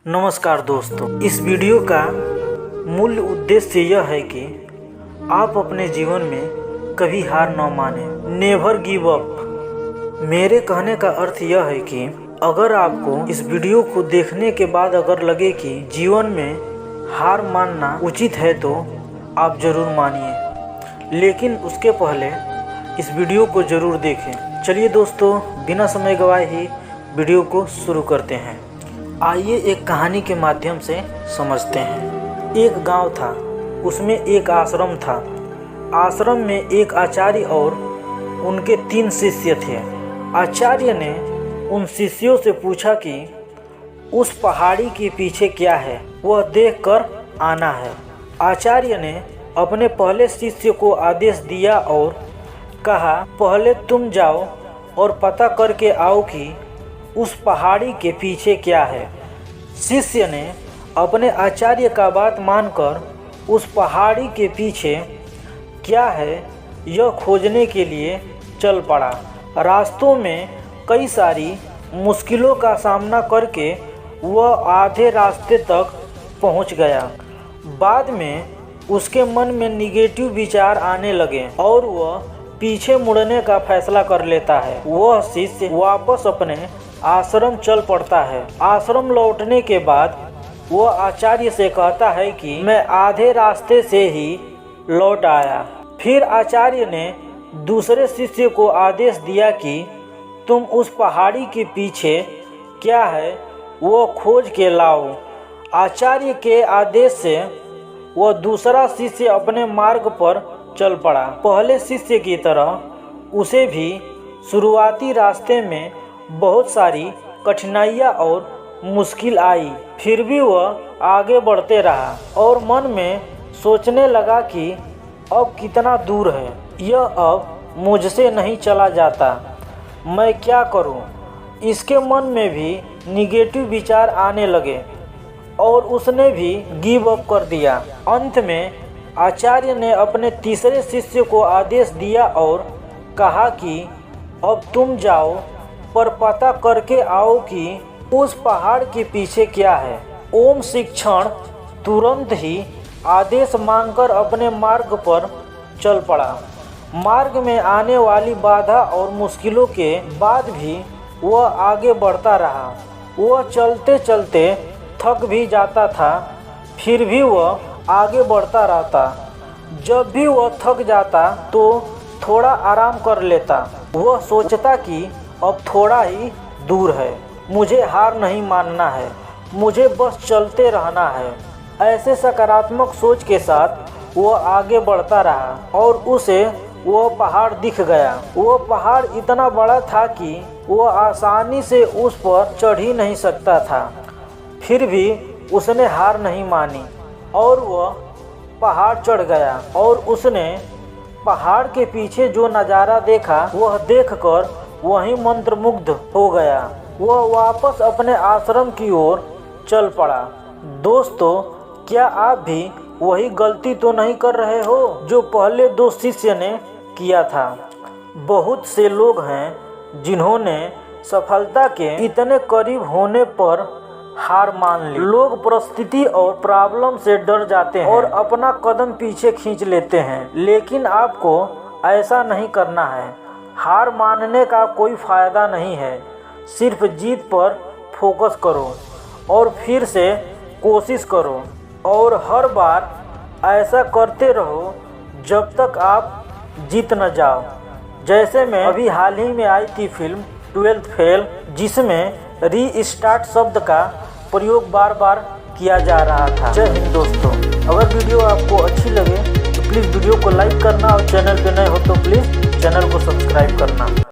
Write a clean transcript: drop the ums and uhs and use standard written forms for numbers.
नमस्कार दोस्तों, इस वीडियो का मूल उद्देश्य यह है कि आप अपने जीवन में कभी हार न माने, नेवर गिव अप। मेरे कहने का अर्थ यह है कि अगर आपको इस वीडियो को देखने के बाद अगर लगे कि जीवन में हार मानना उचित है तो आप ज़रूर मानिए, लेकिन उसके पहले इस वीडियो को ज़रूर देखें। चलिए दोस्तों, बिना समय गवाए ही वीडियो को शुरू करते हैं। आइए एक कहानी के माध्यम से समझते हैं। एक गांव था, उसमें एक आश्रम था। आश्रम में एक आचार्य और उनके 3 शिष्य थे। आचार्य ने उन शिष्यों से पूछा कि उस पहाड़ी के पीछे क्या है, वह देखकर आना है। आचार्य ने अपने पहले शिष्य को आदेश दिया और कहा, पहले तुम जाओ और पता करके आओ कि उस पहाड़ी के पीछे क्या है। शिष्य ने अपने आचार्य का बात मानकर उस पहाड़ी के पीछे क्या है यह खोजने के लिए चल पड़ा। रास्तों में कई सारी मुश्किलों का सामना करके वह आधे रास्ते तक पहुंच गया। बाद में उसके मन में निगेटिव विचार आने लगे और वह पीछे मुड़ने का फैसला कर लेता है। वह शिष्य वापस अपने आश्रम चल पड़ता है। आश्रम लौटने के बाद वह आचार्य से कहता है कि मैं आधे रास्ते से ही लौट आया। फिर आचार्य ने दूसरे शिष्य को आदेश दिया कि तुम उस पहाड़ी के पीछे क्या है वो खोज के लाओ। आचार्य के आदेश से वह दूसरा शिष्य अपने मार्ग पर चल पड़ा। पहले शिष्य की तरह उसे भी शुरुआती रास्ते में बहुत सारी कठिनाइयाँ और मुश्किल आई, फिर भी वह आगे बढ़ते रहा और मन में सोचने लगा कि अब कितना दूर है, यह अब मुझसे नहीं चला जाता, मैं क्या करूं। इसके मन में भी निगेटिव विचार आने लगे और उसने भी गिव अप कर दिया। अंत में आचार्य ने अपने तीसरे शिष्य को आदेश दिया और कहा कि अब तुम जाओ पर पता करके आओ कि उस पहाड़ के पीछे क्या है। ओम शिक्षण तुरंत ही आदेश मांगकर अपने मार्ग पर चल पड़ा। मार्ग में आने वाली बाधा और मुश्किलों के बाद भी वह आगे बढ़ता रहा। वह चलते चलते थक भी जाता था, फिर भी वह आगे बढ़ता रहता। जब भी वह थक जाता तो थोड़ा आराम कर लेता। वह सोचता कि अब थोड़ा ही दूर है, मुझे हार नहीं मानना है, मुझे बस चलते रहना है। ऐसे सकारात्मक सोच के साथ वह आगे बढ़ता रहा और उसे वह पहाड़ दिख गया। वह पहाड़ इतना बड़ा था कि वह आसानी से उस पर चढ़ ही नहीं सकता था। फिर भी उसने हार नहीं मानी और वह पहाड़ चढ़ गया और उसने पहाड़ के पीछे जो नज़ारा देखा वह देखकर वहीं मंत्रमुग्ध हो गया। वह वापस अपने आश्रम की ओर चल पड़ा। दोस्तों, क्या आप भी वही गलती तो नहीं कर रहे हो जो पहले 2 शिष्य ने किया था? बहुत से लोग हैं जिन्होंने सफलता के इतने करीब होने पर हार मान ली। लोग परिस्थिति और प्रॉब्लम से डर जाते हैं और अपना कदम पीछे खींच लेते हैं, लेकिन आपको ऐसा नहीं करना है। हार मानने का कोई फ़ायदा नहीं है। सिर्फ जीत पर फोकस करो और फिर से कोशिश करो और हर बार ऐसा करते रहो जब तक आप जीत न जाओ। जैसे मैं अभी हाल ही में आई थी फिल्म 12th फेल, जिसमें रीस्टार्ट शब्द का प्रयोग बार बार किया जा रहा था। जय हिंद दोस्तों। अगर वीडियो आपको अच्छी लगे तो प्लीज़ वीडियो को लाइक करना और चैनल पे नए हो तो प्लीज़ चैनल को सब्सक्राइब करना।